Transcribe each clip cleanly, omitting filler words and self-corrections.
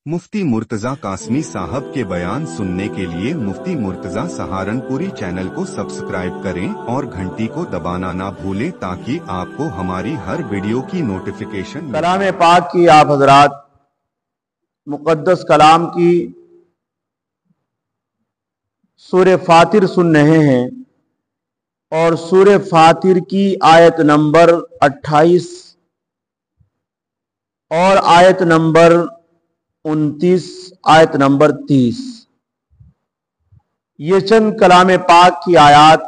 मुफ्ती मुर्तजा कासमी साहब के बयान सुनने के लिए मुफ्ती मुर्तजा सहारनपुरी चैनल को सब्सक्राइब करें और घंटी को दबाना ना भूलें ताकि आपको हमारी हर वीडियो की नोटिफिकेशन। कलाम पाक की आप हजरात मुक़द्दस कलाम की सूरह फातिर सुन रहे हैं और सूरह फातिर की आयत नंबर 28 और आयत नंबर 29, आयत नंबर 30, ये चंद कलाम पाक की आयत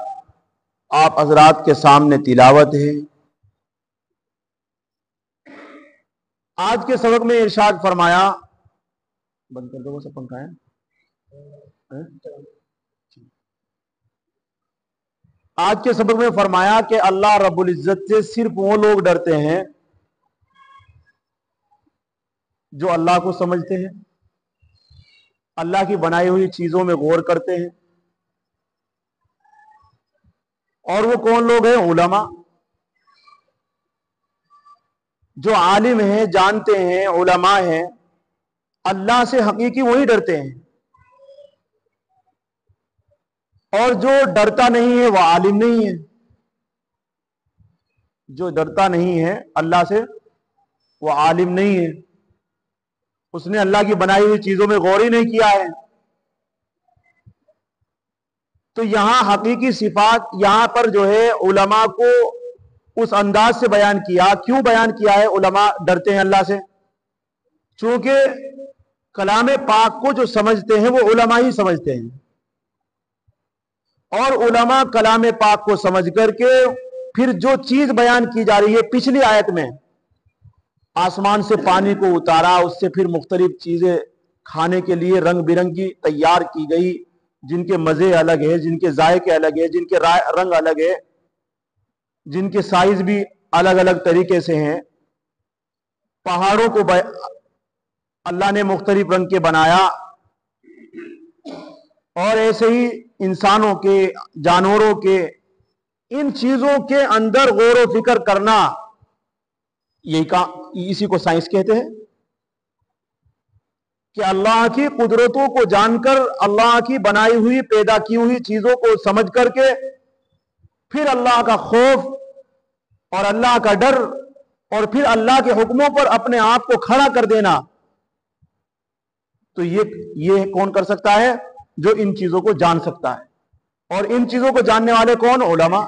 आप हजरात के सामने तिलावत है। आज के सबक में इरशाद फरमाया, बंद कर दो वो सब पंखा है। आज के सबक में फरमाया कि अल्लाह रब्बुल इज्जत से सिर्फ वो लोग डरते हैं जो अल्लाह को समझते हैं, अल्लाह की बनाई हुई चीजों में गौर करते हैं। और वो कौन लोग हैं? उलमा, जो आलिम हैं, जानते हैं, उलमा हैं। अल्लाह से हकीकी वही डरते हैं। और जो डरता नहीं है वह आलिम नहीं है। जो डरता नहीं है अल्लाह से वह आलिम नहीं है, उसने अल्लाह की बनाई हुई चीजों में गौर ही नहीं किया है। तो यहां हकीकी सिफात यहां पर जो है उलमा को उस अंदाज से बयान किया। क्यों बयान किया है? उलमा डरते हैं अल्लाह से, चूंकि कलाम पाक को जो समझते हैं वो उलमा ही समझते हैं। और उलमा कलाम पाक को समझ करके फिर जो चीज बयान की जा रही है, पिछली आयत में आसमान से पानी को उतारा, उससे फिर मुख्तलिफ चीजें खाने के लिए रंग बिरंगी तैयार की गई, जिनके मजे अलग है, जिनके जायके अलग है, जिनके रंग अलग है, जिनके साइज भी अलग अलग तरीके से हैं। पहाड़ों को अल्लाह ने मुख्तलिफ रंग के बनाया। और ऐसे ही इंसानों के, जानवरों के, इन चीजों के अंदर गौर व फिक्र करना, इसी को साइंस कहते हैं। कि अल्लाह की कुदरतों को जानकर, अल्लाह की बनाई हुई, पैदा की हुई चीजों को समझ करके फिर अल्लाह का खौफ और अल्लाह का डर और फिर अल्लाह के हुक्मों पर अपने आप को खड़ा कर देना। तो ये कौन कर सकता है? जो इन चीजों को जान सकता है। और इन चीजों को जानने वाले कौन? उलमा।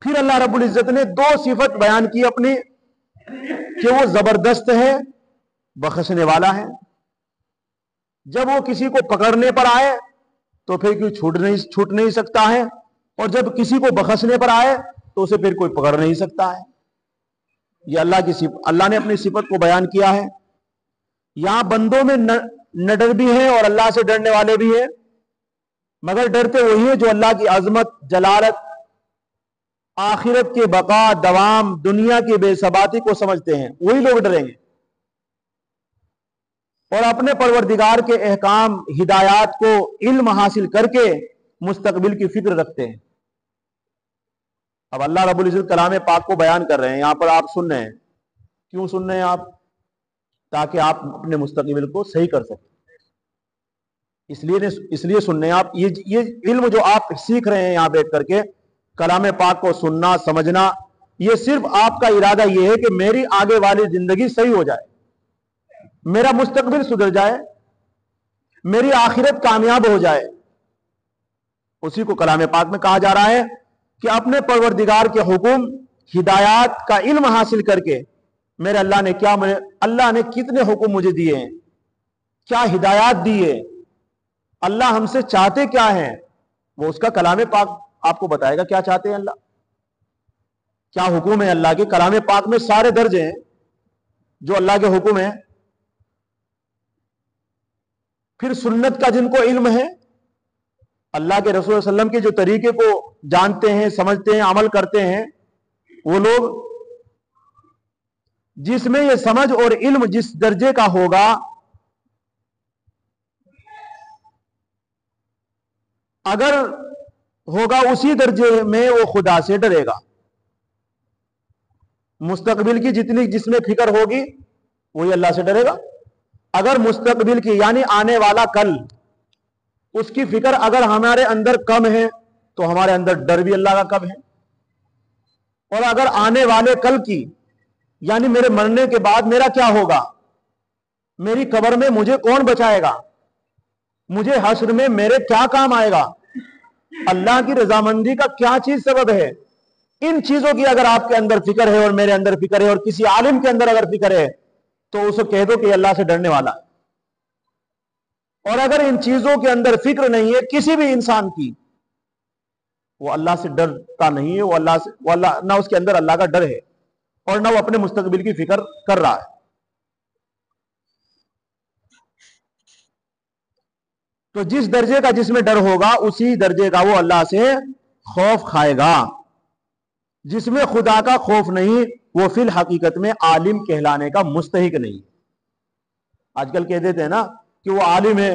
फिर अल्लाह रब्बुल इज्जत ने दो सिफत बयान की अपनी, कि वो जबरदस्त है, बख्शने वाला है। जब वो किसी को पकड़ने पर आए तो फिर कोई छूट नहीं सकता है, और जब किसी को बख्शने पर आए तो उसे फिर कोई पकड़ नहीं सकता है। ये अल्लाह ने अपनी सिफत को बयान किया है। यहां बंदों में न डर भी है और अल्लाह से डरने वाले भी है, मगर डरते वही है जो अल्लाह की अजमत, जलालत, आखिरत के बका, दवाम, दुनिया की बेसबाती को समझते हैं, वही लोग डरेंगे। और अपने परवरदिगार के अहकाम, हिदायत को इल्म हासिल करके मुस्तकबिल की फिक्र रखते हैं। अब अल्लाह रब्बुल इज्जत कलाम पाक को बयान कर रहे हैं, यहां पर आप सुन रहे हैं। क्यों सुन रहे हैं आप? ताकि आप अपने मुस्तकबिल को सही कर सकें। इसलिए सुन रहे हैं आप। ये इल्म जो आप सीख रहे हैं यहां बैठ करके, कलाम पाक को सुनना, समझना, ये सिर्फ आपका इरादा ये है कि मेरी आगे वाली जिंदगी सही हो जाए, मेरा मुस्तकबिल सुधर जाए, मेरी आखिरत कामयाब हो जाए। उसी को कलाम पाक में कहा जा रहा है कि अपने परवरदिगार के हुक्म, हिदायत का इल्म हासिल करके मेरे अल्लाह ने कितने हुक्म मुझे दिए हैं, क्या हिदायत दी है, अल्लाह हमसे चाहते क्या है, वो उसका कलाम पाक आपको बताएगा। क्या चाहते हैं अल्लाह, क्या हुक्म है अल्लाह के? कलाम पाक में सारे दर्जे हैं जो अल्लाह के हुक्म है। फिर सुन्नत का जिनको इल्म है, अल्लाह के रसूल सल्लल्लाहु अलैहि वसल्लम के जो तरीके को जानते हैं, समझते हैं, अमल करते हैं, वो लोग, जिसमें ये समझ और इल्म जिस दर्जे का होगा, अगर होगा उसी दर्जे में वो खुदा से डरेगा। मुस्तकबिल की जितनी जिसमें फिक्र होगी वही अल्लाह से डरेगा। अगर मुस्तकबिल की यानी आने वाला कल, उसकी फिक्र अगर हमारे अंदर कम है तो हमारे अंदर डर भी अल्लाह का कम है। और अगर आने वाले कल की यानी मेरे मरने के बाद मेरा क्या होगा, मेरी कब्र में मुझे कौन बचाएगा, मुझे हश्र में मेरे क्या काम आएगा, अल्लाह की रजामंदी का क्या चीज सबब है, इन चीजों की अगर आपके अंदर फिक्र है और मेरे अंदर फिक्र है और किसी आलिम के अंदर अगर फिक्र है तो उसे कह दो कि अल्लाह से डरने वाला है। और अगर इन चीजों के अंदर फिक्र नहीं है किसी भी इंसान की, वो अल्लाह से डरता नहीं है, वो अल्लाह ना उसके अंदर अल्लाह का डर है और ना वो अपने मुस्तकबिल की फिक्र कर रहा है। तो जिस दर्जे का जिसमें डर होगा उसी दर्जे का वो अल्लाह से खौफ खाएगा। जिसमें खुदा का खौफ नहीं वो फिल हकीकत में आलिम कहलाने का मुस्तहिक नहीं। आजकल कह देते हैं ना कि वो आलिम है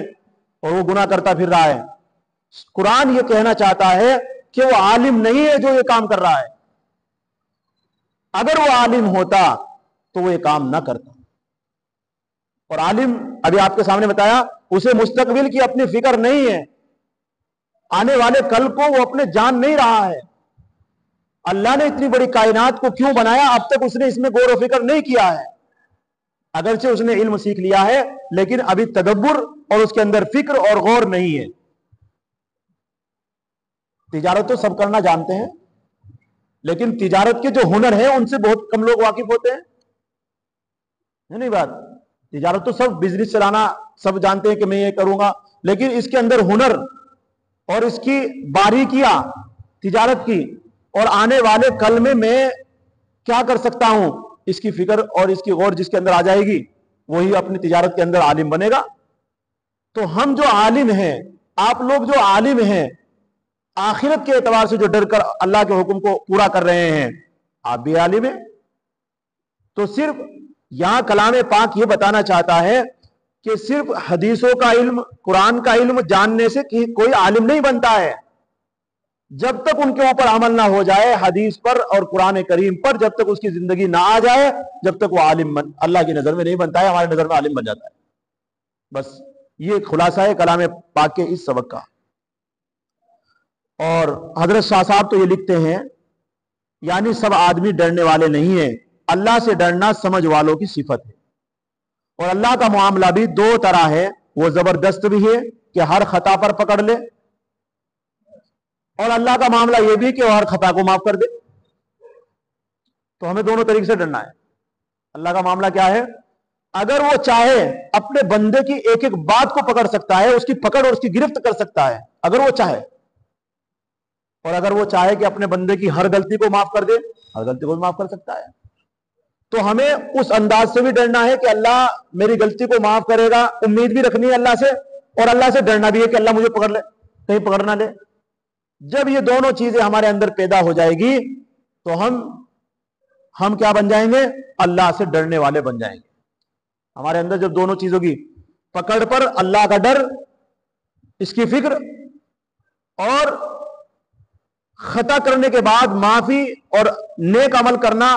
और वो गुनाह करता फिर रहा है। कुरान ये कहना चाहता है कि वो आलिम नहीं है जो ये काम कर रहा है। अगर वो आलिम होता तो वो ये काम ना करता। और आलिम अभी आपके सामने बताया, उसे मुस्तकबिल की अपनी फिक्र नहीं है, आने वाले कल को वो अपने जान नहीं रहा है। अल्लाह ने इतनी बड़ी कायनात को क्यों बनाया अब तक उसने इसमें गौर व फिक्र नहीं किया है। अगरचे उसने इल्म सीख लिया है लेकिन अभी तदब्बुर और उसके अंदर फिक्र और गौर नहीं है। तिजारत तो सब करना जानते हैं लेकिन तिजारत के जो हुनर है उनसे बहुत कम लोग वाकिफ होते हैं। है नहीं बात? तिजारत तो सब बिजनेस चलाना सब जानते हैं कि मैं ये करूंगा, लेकिन इसके अंदर हुनर और इसकी बारीकियां तिजारत की और आने वाले कल में मैं क्या कर सकता हूं, इसकी फिक्र और इसकी गौर जिसके अंदर आ जाएगी वही अपनी तिजारत के अंदर आलिम बनेगा। तो हम जो आलिम हैं, आप लोग जो आलिम हैं, आखिरत के एतबार से जो डर कर अल्लाह के हुक्म को पूरा कर रहे हैं, आप भी आलिम हैं। तो सिर्फ यहां कलाम पाक ये बताना चाहता है कि सिर्फ हदीसों का इल्म, कुरान का इल्म जानने से कोई आलिम नहीं बनता है। जब तक उनके ऊपर अमल ना हो जाए हदीस पर और कुरान करीम पर, जब तक उसकी जिंदगी ना आ जाए, जब तक वो आलिम अल्लाह की नजर में नहीं बनता है, हमारी नजर में आलिम बन जाता है। बस ये खुलासा है कलाम पाक के इस सबक का। और हजरत शाह साहब तो ये लिखते हैं, यानी सब आदमी डरने वाले नहीं है, अल्लाह से डरना समझ वालों की सिफत है। और अल्लाह का मामला भी दो तरह है, वो जबरदस्त भी है कि हर खता पर पकड़ ले, और अल्लाह का मामला यह भी कि वो हर खता को माफ कर दे। तो हमें दोनों तरीके से डरना है। अल्लाह का मामला क्या है? अगर वो चाहे अपने बंदे की एक एक बात को पकड़ सकता है, उसकी पकड़ और उसकी गिरफ्त कर सकता है अगर वो चाहे। और अगर वो चाहे कि अपने बंदे की हर गलती को माफ कर दे, हर गलती को भी माफ कर सकता है। तो हमें उस अंदाज से भी डरना है कि अल्लाह मेरी गलती को माफ करेगा, उम्मीद भी रखनी है अल्लाह से, और अल्लाह से डरना भी है कि अल्लाह मुझे पकड़ ले, कहीं पकड़ ना ले। जब ये दोनों चीजें हमारे अंदर पैदा हो जाएगी तो हम क्या बन जाएंगे? अल्लाह से डरने वाले बन जाएंगे। हमारे अंदर जब दोनों चीजों की पकड़ पर अल्लाह का डर, इसकी फिक्र, और खता करने के बाद माफी और नेक अमल करना,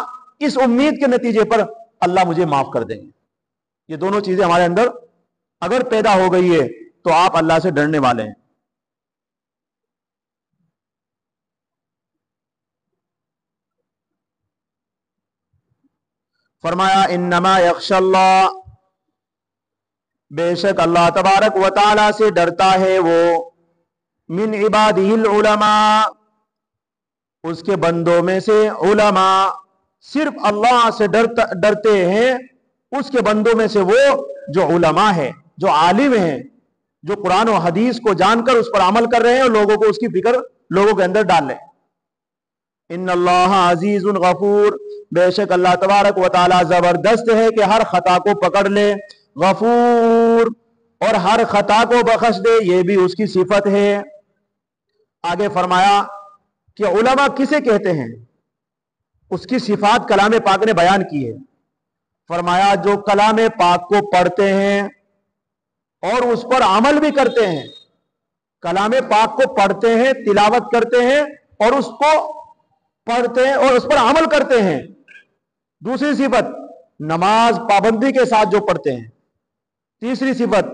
इस उम्मीद के नतीजे पर अल्लाह मुझे माफ कर देंगे, ये दोनों चीजें हमारे अंदर अगर पैदा हो गई है तो आप अल्लाह से डरने वाले हैं। फरमाया इन्नमा यख्शल्लाह, बेशक अल्लाह तबारक व तआला से डरता है वो, मिन इबादिहिल उलमा, उसके बंदों में से उलमा, सिर्फ अल्लाह से डरते हैं उसके बंदों में से वो जो उलमा है, जो आलिम है, जो कुरान और हदीस को जानकर उस पर अमल कर रहे हैं और लोगों को उसकी फिक्र लोगों के अंदर डाल रहे हैं। इन्नल्लाह अजीजुन गफूर, बेशक अल्लाह तबारक व तआला जबरदस्त है कि हर खता को पकड़ ले, गफूर, और हर खता को बख्श दे, ये भी उसकी सिफत है। आगे फरमाया कि उलमा किसे कहते हैं, उसकी सिफात कलाम पाक ने बयान की है। फरमाया जो कलाम पाक को पढ़ते हैं और उस पर अमल भी करते हैं, कलाम पाक को पढ़ते हैं, तिलावत करते हैं और उसको पढ़ते हैं और उस पर अमल करते हैं। दूसरी सिफत, नमाज पाबंदी के साथ जो पढ़ते हैं। तीसरी सिफत,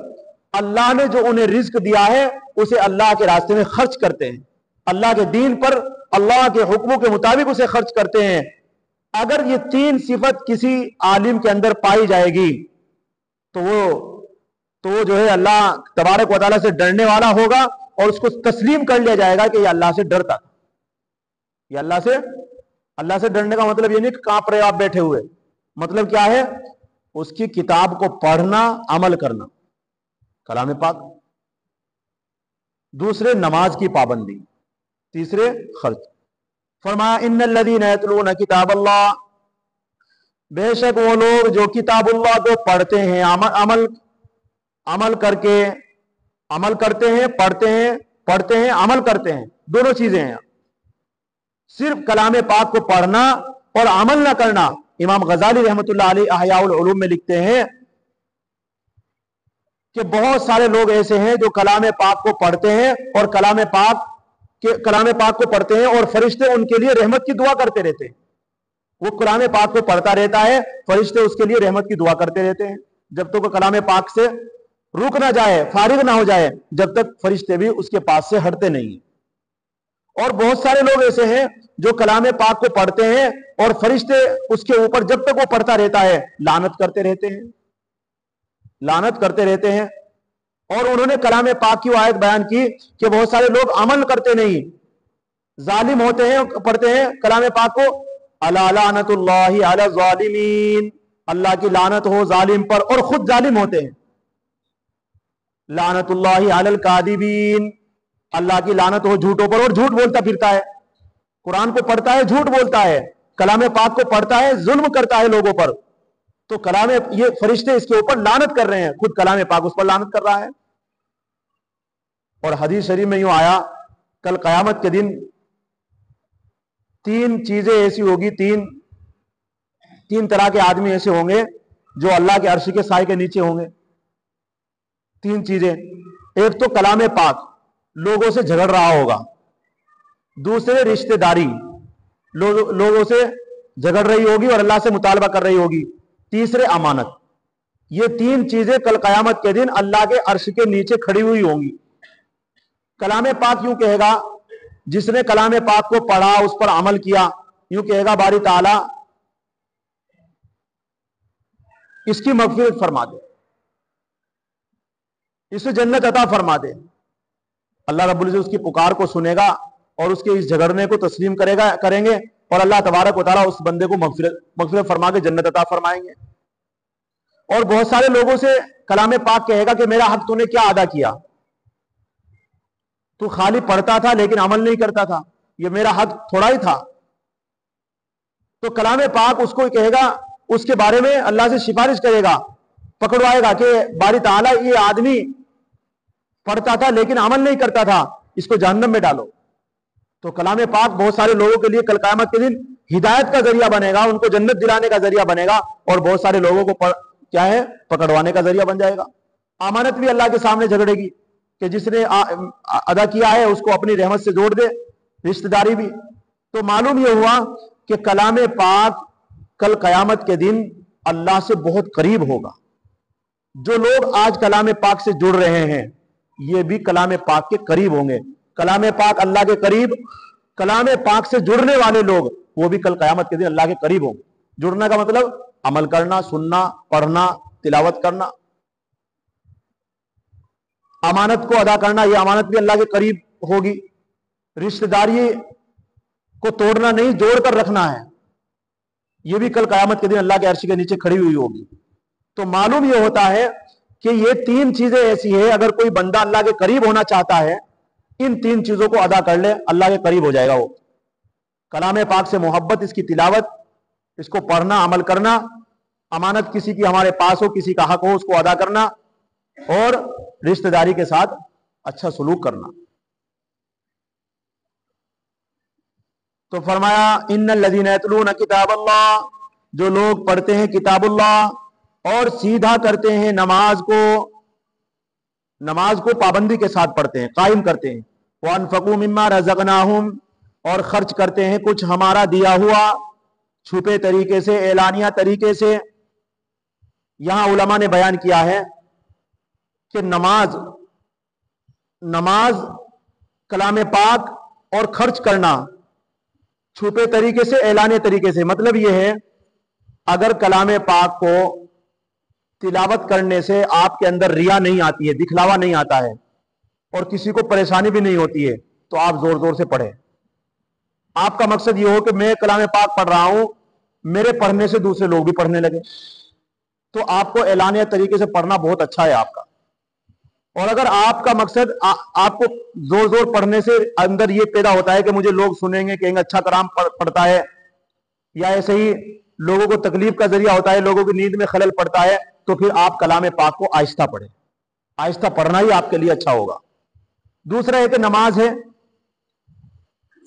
अल्लाह ने जो उन्हें रिज्क दिया है उसे अल्लाह के रास्ते में खर्च करते हैं, अल्लाह के दीन पर अल्लाह के हुक्मों के मुताबिक उसे खर्च करते हैं। अगर ये तीन सिफत किसी आलिम के अंदर पाई जाएगी तो वो जो है अल्लाह तबारक व तआला से डरने वाला होगा और उसको तस्लीम कर लिया जाएगा कि ये अल्लाह से डरता था। ये अल्लाह से डरने का मतलब ये नहीं कि कांप रहे आप बैठे हुए, मतलब क्या है, उसकी किताब को पढ़ना, अमल करना, कलाम पाक। दूसरे, नमाज की पाबंदी। तीसरे, खर्च। फरमाया इन्नल्लज़ीना यतलूना किताबल्लाह, बेशक वो लोग जो किताबुल्लाह को पढ़ते हैं, अमल करके, अमल करते हैं, पढ़ते हैं, अमल करते हैं, दोनों चीजें हैं। सिर्फ कलाम पाक को पढ़ना और अमल ना करना, इमाम गजाली रहमतुल्लाह अलैह अहयाउल उलूम में लिखते हैं कि बहुत सारे लोग ऐसे हैं जो कलाम पाक को पढ़ते हैं और कलाम पाक को पढ़ते हैं और फरिश्ते उनके लिए रहमत की दुआ करते रहते हैं। वो कलाम पाक को पढ़ता रहता है, फरिश्ते उसके लिए रहमत की दुआ करते रहते हैं, जब तक वो कलाम पाक से रुक ना जाए, फारिग ना हो जाए, जब तक फरिश्ते भी उसके पास से हटते नहीं। और बहुत सारे लोग ऐसे हैं जो कलाम पाक को पढ़ते हैं और फरिश्ते उसके ऊपर जब तक वो पढ़ता रहता है लानत करते रहते हैं। और उन्होंने कलाम पाक की आयत बयान की कि बहुत सारे लोग अमल करते नहीं, जालिम होते हैं, पढ़ते हैं कलाम पाक को, अला लानतुल्लाहि अला ज़ालिमीन, अल्लाह की लानत हो जालिम पर, और खुद जालिम होते हैं। लानतुल्लाहि अलल कादिबीन, अल्लाह की लानत हो झूठों पर, और झूठ बोलता फिरता है, कुरान को पढ़ता है, झूठ बोलता है, कलाम पाक को पढ़ता है, जुल्म करता है लोगों पर। तो कलाम, ये फरिश्ते इसके ऊपर लानत कर रहे हैं, खुद कलाम पाक उस पर लानत कर रहा है। और हदीस शरीफ में यूं आया, कल कयामत के दिन तीन चीजें ऐसी होगी, तीन तरह के आदमी ऐसे होंगे जो अल्लाह के अर्श के साए के नीचे होंगे। तीन चीजें, एक तो कलाम पाक लोगों से झगड़ रहा होगा, दूसरे रिश्तेदारी लोगों से झगड़ रही होगी और अल्लाह से मुतालबा कर रही होगी, तीसरे अमानत। ये तीन चीजें कल कयामत के दिन अल्लाह के अर्श के नीचे खड़ी हुई होंगी। कलाम पाक यूं कहेगा, जिसने कलाम पाक को पढ़ा, उस पर अमल किया, यूं कहेगा बारी ताला इसकी मगफिरत फरमा दे, इसे जन्नत अता फरमा दे। अल्लाह रब्बुल इज्जत उसकी पुकार को सुनेगा और उसके इस झगड़ने को तस्लीम करेंगे और अल्लाह तबारक व तआला उस बंदे को मगफिरत फरमा के जन्नत अता फरमाएंगे। और बहुत सारे लोगों से कलाम पाक कहेगा कि मेरा हक तूने क्या अदा किया, तू खाली पढ़ता था लेकिन अमल नहीं करता था, ये मेरा हक थोड़ा ही था। तो कलाम पाक उसको कहेगा, उसके बारे में अल्लाह से सिफारिश करेगा, पकड़वाएगा कि बारी ताला ये आदमी पढ़ता था लेकिन अमल नहीं करता था, इसको जहन्नम में डालो। तो कलाम पाक बहुत सारे लोगों के लिए कल क़यामत के दिन हिदायत का जरिया बनेगा, उनको जन्नत दिलाने का जरिया बनेगा, और बहुत सारे लोगों को क्या है, पकड़वाने का जरिया बन जाएगा। अमानत भी अल्लाह के सामने झगड़ेगी कि जिसने अदा किया है उसको अपनी रहमत से जोड़ दे, रिश्तेदारी भी। तो मालूम यह हुआ कि कलाम पाक कल क़यामत के दिन अल्लाह से बहुत करीब होगा। जो लोग आज कलाम पाक से जुड़ रहे हैं ये भी कलाम पाक के करीब होंगे। कलाम पाक अल्लाह के करीब, कलाम पाक से जुड़ने वाले लोग वो भी कल क़यामत के दिन अल्लाह के करीब होंगे। जुड़ने का मतलब अमल करना, सुनना, पढ़ना, तिलावत करना, अमानत को अदा करना, ये अमानत भी अल्लाह के करीब होगी। रिश्तेदारी को तोड़ना नहीं, जोड़कर रखना है, ये भी कल क़यामत के दिन अल्लाह के अर्श के नीचे खड़ी हुई होगी। तो मालूम यह होता है कि ये तीन चीजें ऐसी है, अगर कोई बंदा अल्लाह के करीब होना चाहता है, इन तीन चीजों को अदा कर ले, अल्लाह के करीब हो जाएगा वो। कलाम पाक से मोहब्बत, इसकी तिलावत, इसको पढ़ना, अमल करना, अमानत किसी की हमारे पास हो, किसी का हक हो, उसको अदा करना, और रिश्तेदारी के साथ अच्छा सलूक करना। तो फरमाया इन्नल्लज़ीना यतलूना किताबल्लाह, जो लोग पढ़ते हैं किताबुल्लाह और सीधा करते हैं नमाज को पाबंदी के साथ पढ़ते हैं, कायम करते हैं। वअनफ़क़ू मिम्मा रज़क़नाहुम, और खर्च करते हैं कुछ हमारा दिया हुआ, छुपे तरीके से, एलानिया तरीके से, यहां उलमा ने बयान किया है कि नमाज कलाम पाक और खर्च करना छुपे तरीके से, ऐलाने तरीके से। मतलब यह है, अगर कलाम पाक को तिलावत करने से आपके अंदर रिया नहीं आती है, दिखलावा नहीं आता है, और किसी को परेशानी भी नहीं होती है, तो आप जोर जोर से पढ़ें। आपका मकसद ये हो कि मैं कलाम पाक पढ़ रहा हूं, मेरे पढ़ने से दूसरे लोग भी पढ़ने लगे, तो आपको ऐलानिया तरीके से पढ़ना बहुत अच्छा है आपका। और अगर आपका मकसद आपको जोर जोर पढ़ने से अंदर ये पैदा होता है कि मुझे लोग सुनेंगे, कहेंगे अच्छा कलाम पढ़ता है, या ऐसे ही लोगों को तकलीफ का जरिया होता है, लोगों की नींद में खलल पड़ता है, तो फिर आप कलाम पाक को आहिस्ता पढ़ें। आहिस्ता पढ़ना ही आपके लिए अच्छा होगा। दूसरा है कि नमाज है,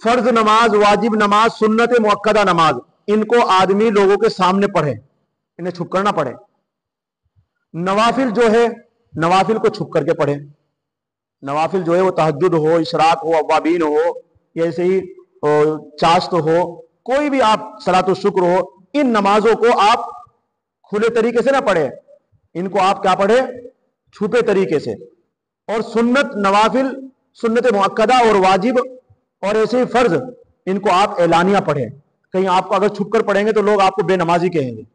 फर्ज नमाज, वाजिब नमाज, सुन्नत मुअक्कदा नमाज, इनको आदमी लोगों के सामने पढ़े, इन्हें छुप कर ना पढ़े। नवाफिल जो है, नवाफिल को छुप करके पढ़े। नवाफिल जो है वो तहज्जुद हो, इशराक हो, अव्वाबीन हो, या ऐसे ही चाश्त हो, कोई भी आप सलातुल शुक्र हो, इन नमाजों को आप खुले तरीके से ना पढ़े, इनको आप क्या पढ़े, छुपे तरीके से। और सुन्नत नवाफिल, सुन्नत मुअक्कदा और वाजिब और ऐसे ही फर्ज, इनको आप ऐलानिया पढ़े। कहीं आपको अगर छुप कर पढ़ेंगे तो लोग आपको बेनमाजी कहेंगे,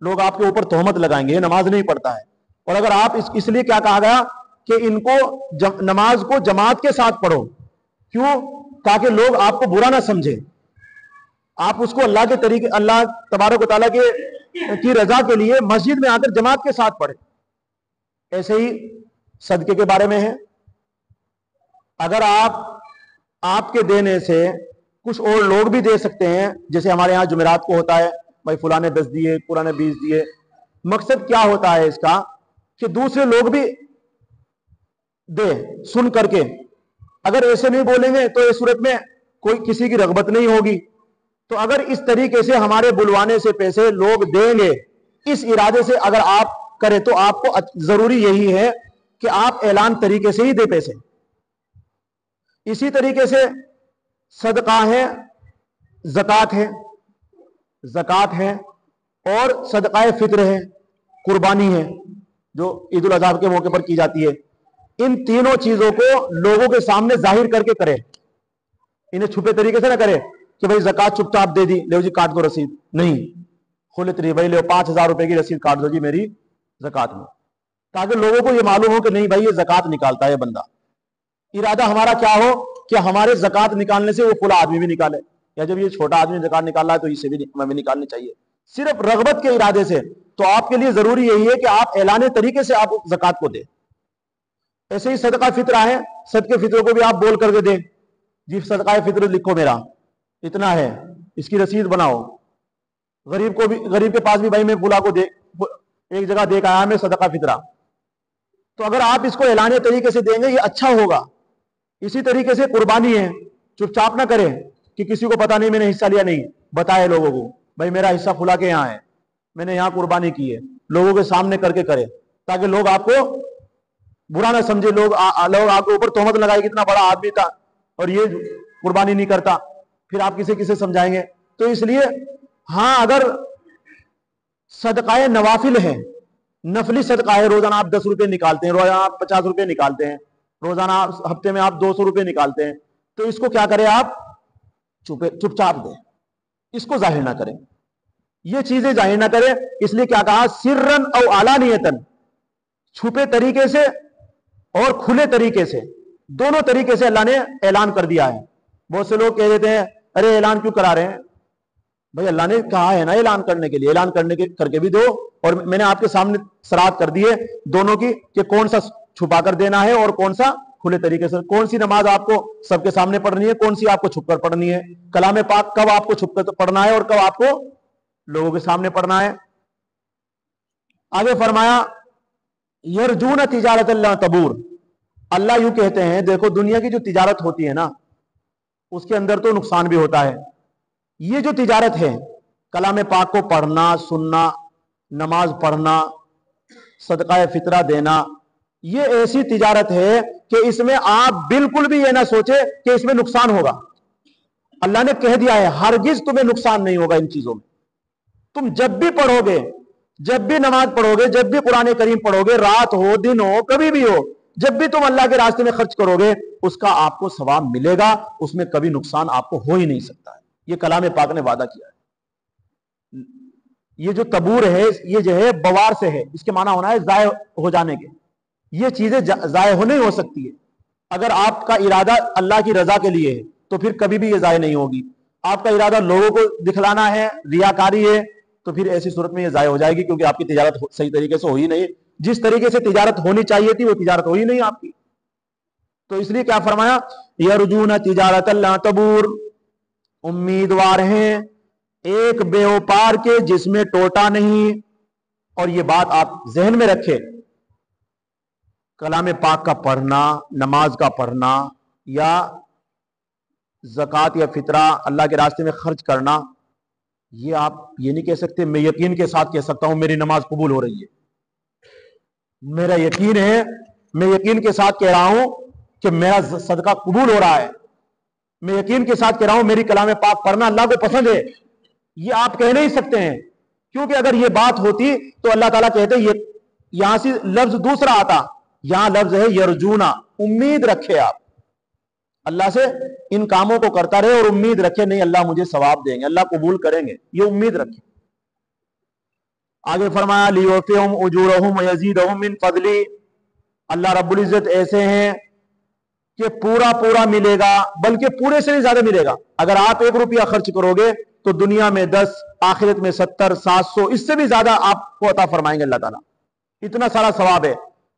लोग आपके ऊपर तोहमत लगाएंगे, ये नमाज नहीं पढ़ता है। और अगर आप इसलिए क्या कहा गया कि इनको नमाज को जमात के साथ पढ़ो, क्यों? ताकि लोग आपको बुरा ना समझे, आप उसको अल्लाह के तरीके, अल्लाह तबारक व तआला की रजा के लिए मस्जिद में आकर जमात के साथ पढ़े। ऐसे ही सदके के बारे में है, अगर आपके देने से कुछ और लोग भी दे सकते हैं, जैसे हमारे यहाँ जुमेरात को होता है, भाई फुला ने 10 दिए, पूरा ने 20 दिए। मकसद क्या होता है इसका कि दूसरे लोग भी दे सुन करके। अगर ऐसे नहीं बोलेंगे तो इस सूरत में कोई किसी की रगबत नहीं होगी। तो अगर इस तरीके से हमारे बुलवाने से पैसे लोग देंगे, इस इरादे से अगर आप करें, तो आपको जरूरी यही है कि आप ऐलान तरीके से ही दे पैसे। इसी तरीके से सदका है, ज़कात है, ज़कात है और सदकाए फित्र है, कुर्बानी है, जो ईद उल अज़हा के मौके पर की जाती है। इन तीनों चीजों को लोगों के सामने जाहिर करके करें, इन्हें छुपे तरीके से ना करें कि भाई ज़कात चुपचाप दे दी, ले जी काट दो रसीद, नहीं, खुले तरीके, भाई ले 5,000 रुपए की रसीद काट दो जी मेरी ज़कात में, ताकि लोगों को ये मालूम हो कि नहीं भाई ये ज़कात निकालता है बंदा। इरादा हमारा क्या हो कि हमारे ज़कात निकालने से वो खुला आदमी भी निकाले, या जब ये छोटा आदमी ज़कात निकाल रहा है तो इसे भी हमें निकालनी चाहिए, सिर्फ रगबत के इरादे से। तो आपके लिए जरूरी यही है कि आप ऐलाने तरीके से आप ज़कात को दें। ऐसे ही सदका फित्रा है, सदके फित्रों को भी आप बोल करके दें, जी सदका फित्र लिखो मेरा इतना है, इसकी रसीद बनाओ। गरीब को भी, गरीब के पास भी भाई मैं फुला को दे, एक जगह देख आया मैं सदका फित्रा, तो अगर आप इसको ऐलाने तरीके से देंगे ये अच्छा होगा। इसी तरीके से कुर्बानी है, चुपचाप ना करें कि किसी को पता नहीं मैंने हिस्सा लिया, नहीं, बताए लोगों को भाई मेरा हिस्सा फुला के यहाँ है, मैंने यहाँ कुर्बानी की है, लोगों के सामने करके करें, ताकि लोग आपको बुरा ना समझे, लोग आपके ऊपर तोहमत लगाए कितना बड़ा आदमी था और ये कुर्बानी नहीं करता, फिर आप किसे किसे समझाएंगे। तो इसलिए हाँ, अगर सदकाए नवाफिल है, नफली सदका है, रोजाना आप 10 रुपए निकालते हैं, रोजाना आप 50 रुपए निकालते हैं, रोजाना हफ्ते में आप 200 रुपए निकालते हैं, तो इसको क्या करें आप चुपचाप दें, इसको जाहिर ना करें, ये चीजें जाहिर ना करें। इसलिए क्या कहा, सिर्रन और आलानियतन, छुपे तरीके से और खुले तरीके से, दोनों तरीके से अल्लाह ने ऐलान कर दिया है। बहुत से लोग कह देते हैं अरे ऐलान क्यों करा रहे हैं, भाई अल्लाह ने कहा है ना ऐलान करने के लिए, ऐलान करके भी दो। और मैंने आपके सामने सराहत कर दी है दोनों की कि कौन सा छुपा कर देना है और कौन सा खुले तरीके से, कौन सी नमाज आपको सबके सामने पढ़नी है, कौन सी आपको छुपकर पढ़नी है, कलाम पाक कब आपको छुपकर पढ़ना है और कब आपको लोगों के सामने पढ़ना है। आगे फरमाया यरजून तिजारत अल्लाह तबूर, अल्लाह यूं कहते हैं, देखो दुनिया की जो तिजारत होती है ना उसके अंदर तो नुकसान भी होता है। ये जो तिजारत है, कलाम पाक को पढ़ना, सुनना, नमाज पढ़ना, सदका फितरा देना, ये ऐसी तिजारत है कि इसमें आप बिल्कुल भी ये ना सोचे कि इसमें नुकसान होगा। अल्लाह ने कह दिया है हरगिज तुम्हें नुकसान नहीं होगा इन चीजों में। तुम जब भी पढ़ोगे जब भी नमाज पढ़ोगे, जब भी कुरान करीम पढ़ोगे, रात हो दिन हो कभी भी हो, जब भी तुम अल्लाह के रास्ते में खर्च करोगे उसका आपको सवाब मिलेगा, उसमें कभी नुकसान आपको हो ही नहीं सकता है। ये कलाम पाक ने वादा किया है। ये जो तबूर है ये जो है बवार से है, इसके माना होना है जाय हो जाने के। ये चीजें जाय हो नहीं हो सकती है। अगर आपका इरादा अल्लाह की रजा के लिए है तो फिर कभी भी ये जाय नहीं होगी। आपका इरादा लोगों को दिखलाना है, रियाकारी है, तो फिर ऐसी सूरत में ये जाय हो जाएगी, क्योंकि आपकी तिजारत सही तरीके से हो ही नहीं। जिस तरीके से तिजारत होनी चाहिए थी वो तिजारत हो ही नहीं आपकी। तो इसलिए क्या फरमाया, यरजूना तिजारत ला तबूर, उम्मीदवार हैं एक व्यापार के जिसमें टोटा नहीं। और ये बात आप जहन में रखें, कलाम पाक का पढ़ना, नमाज का पढ़ना या ज़कात या फितरा अल्लाह के रास्ते में खर्च करना, ये आप ये नहीं कह सकते मैं यकीन के साथ कह सकता हूं मेरी नमाज कबूल हो रही है। मेरा यकीन है, मैं यकीन के साथ कह रहा हूं कि मेरा सदका कबूल हो रहा है। मैं यकीन के साथ कह रहा हूं मेरी कलाम पाक पढ़ना अल्लाह को पसंद है। ये आप कह नहीं सकते हैं, क्योंकि अगर ये बात होती तो अल्लाह ताला कहते ये, यहां से लफ्ज दूसरा आता, यहां लफ्ज है यरजूना, उम्मीद रखे आप अल्लाह से इन कामों को करता रहे और उम्मीद रखे नहीं अल्लाह मुझे सवाब देंगे, अल्लाह कबूल करेंगे, ये उम्मीद रखे। आगे फरमाया लियुवफ़िहुम उजूरहुम व यज़ीदहुम मिन फ़ज़ली, अल्लाह रब्बुल इज्जत ऐसे हैं कि पूरा पूरा मिलेगा, बल्कि पूरे से भी ज्यादा मिलेगा। अगर आप 1 रुपया खर्च करोगे तो दुनिया में 10, आखिरत में 70, 700, इससे भी ज्यादा आपको अता फरमाएंगे अल्लाह ताला। इतना सारा सवाब है।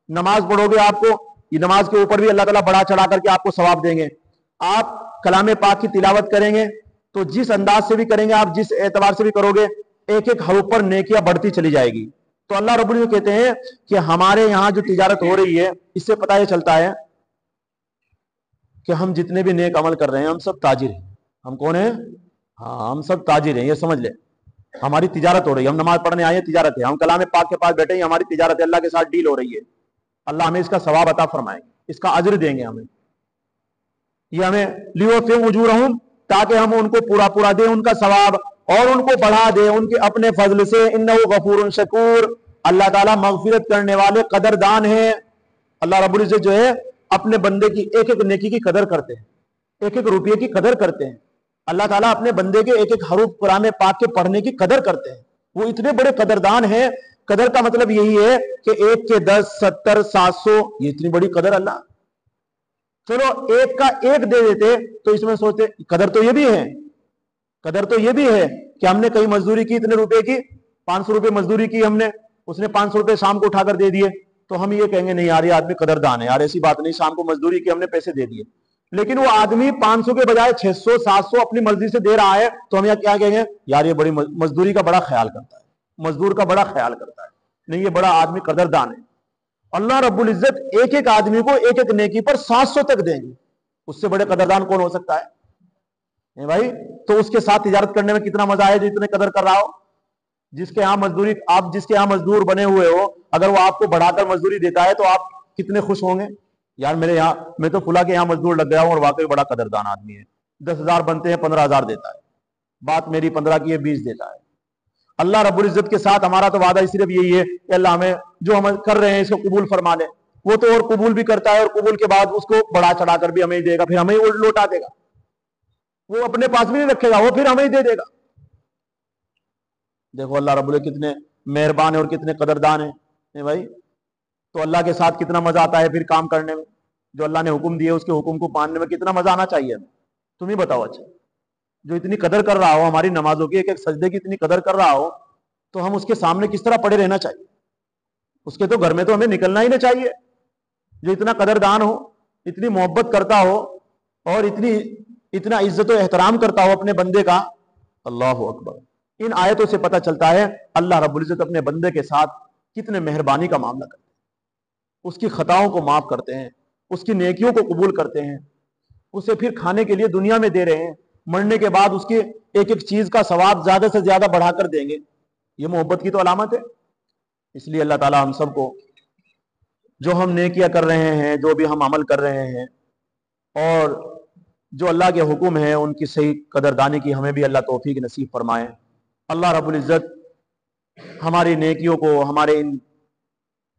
नमाज पढ़ोगे आपको, ये नमाज के ऊपर भी अल्लाह ताला बढ़ा चढ़ा करके आपको सवाब देंगे। आप कलाम पाक की तिलावत करेंगे तो जिस अंदाज से भी करेंगे आप, जिस एतबार से भी करोगे, एक एक हर्फ पर नेकियां बढ़ती चली जाएगी। तो अल्लाह रब्बुल इज्जत कहते हैं कि हमारे यहां जो तिजारत हो रही है, इससे पता यह चलता है कि हम जितने भी नेक अमल कर रहे हैं हम सब ताजिर हैं। हम कौन है? हाँ, हम सब ताजिर हैं, ये समझ ले। हमारी तिजारत हो रही है, हम नमाज पढ़ने आए हैं, तिजारत है। हम कलाम पाक के पास बैठे हैं, हमारी तिजारत है, अल्लाह के साथ डील हो रही है। अल्लाह हमें इसका सवाब अता फरमाएंगे, इसका अज्र देंगे हमें। ये हमें लियुवफ़िहुम उजूरहुम, ताकि हम उनको पूरा पूरा दें उनका सवाब और उनको बढ़ा दें उनके अपने फजल से। इन्नहु गफूरुन शकूर, अल्लाह ताला मगफिरत करने वाले कदरदान है। अल्लाह रब्बुल इज्जत जो है अपने बंदे की एक एक नेकी की कदर करते हैं, एक एक रुपये की कदर करते हैं। अल्लाह ताला अपने बंदे के एक एक हरूफ कुरान पाक के पढ़ने की कदर करते हैं। वो इतने बड़े कदरदान हैं। कदर का मतलब यही है कि 1 के 10, 70, 700, ये इतनी बड़ी कदर अल्लाह। चलो 1 का 1 दे देते तो इसमें सोचते कदर तो ये भी है, कदर तो ये भी है कि हमने कहीं मजदूरी की, इतने रुपए की, 500 रुपए मजदूरी की हमने, उसने 500 रुपए शाम को उठाकर दे दिए, तो हम ये कहेंगे नहीं यार ये आदमी कदरदान है, यार ऐसी बात नहीं, शाम को मजदूरी की हमने पैसे दे दिए। लेकिन वो आदमी 500 के बजाय 600, 700 अपनी मर्जी से दे रहा है, तो हम यहाँ क्या कहेंगे, यार ये बड़ी मजदूरी का बड़ा ख्याल करता है, मजदूर का बड़ा ख्याल करता है, नहीं ये बड़ा आदमी कदरदान है। अल्लाह रब्बुल इज्जत एक एक आदमी को एक एक नेकी पर 700 तक देंगे। उससे बड़े कदरदान कौन हो सकता है भाई? तो उसके साथ तिजारत करने में कितना मजा है जो इतने कदर कर रहा हो। जिसके यहाँ मजदूरी, आप जिसके यहाँ मजदूर बने हुए हो, अगर वो आपको बढ़ाकर मजदूरी देता है तो आप कितने खुश होंगे, यार मेरे यहाँ, मैं तो फुला के यहाँ मजदूर लग गया हूं और वाकई बड़ा कदरदान आदमी है। 10,000 बनते हैं 15,000 देता है, बात मेरी 15 की है 20 देता है। अल्लाह रब्बुल इज्जत के साथ हमारा तो वादा सिर्फ यही है कि अल्लाह हमें जो हम कर रहे हैं इसको कबूल फरमा ले। वो तो और कबूल भी करता है और कबूल के बाद उसको बढ़ा चढ़ाकर भी हमें ही देगा, फिर हमें ही लौटा देगा। वो अपने पास भी नहीं रखेगा, वो फिर हमें ही दे देगा। देखो अल्लाह रब्बुल कितने मेहरबान है और कितने कदरदान है भाई। तो अल्लाह के साथ कितना मजा आता है फिर काम करने में, जो अल्लाह ने हुक्म दिए उसके हुक्म को मानने में कितना मजा आना चाहिए हमें। तुम ही बताओ। अच्छा, जो इतनी कदर कर रहा हो, हमारी नमाजों की एक एक सजदे की इतनी कदर कर रहा हो, तो हम उसके सामने किस तरह पड़े रहना चाहिए? उसके तो घर में तो हमें निकलना ही नहीं चाहिए। जो इतना कदरदान हो, इतनी मोहब्बत करता हो और इतना इज्जत और एहतराम करता हो अपने बंदे का, अल्लाह अकबर। इन आयतों से पता चलता है अल्लाह रब्बुल इज्जत अपने बंदे के साथ कितने मेहरबानी का मामला करते हैं, उसकी खताओं को माफ करते हैं, उसकी नेकियों को कबूल करते हैं, उसे फिर खाने के लिए दुनिया में दे रहे हैं, मरने के बाद उसकी एक एक चीज का सवाब ज्यादा से ज्यादा बढ़ाकर देंगे। ये मोहब्बत की तो अलामत है। इसलिए अल्लाह ताला हम सबको जो हम नेकियां कर रहे हैं, जो भी हम अमल कर रहे हैं और जो अल्लाह के हुक्म है उनकी सही कदरदानी की हमें भी अल्लाह तौफीक नसीब फरमाए। अल्लाह रब्बुल इज्जत ہماری نیکیوں کو، ہمارے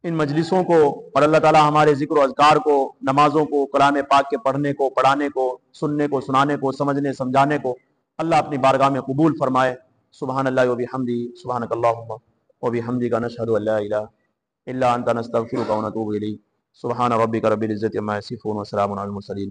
ان مجلسوں کو، اور اللہ تعالیٰ ہمارے ذکر و اذکار کو، نمازوں کو، کلام پاک کے پڑھنے کو، پڑھانے کو، سننے کو، سنانے کو، سمجھنے سمجھانے کو اللہ اپنی بارگاہ میں قبول فرمائے۔ سبحان اللہ و بحمدہ، سبحانک اللہم و بحمدک، نشہد ان لا الہ الا انت، نستغفرک و نتوب الیک۔ سبحان ربک رب العزۃ عما یصفون، وسلام علی المرسلین۔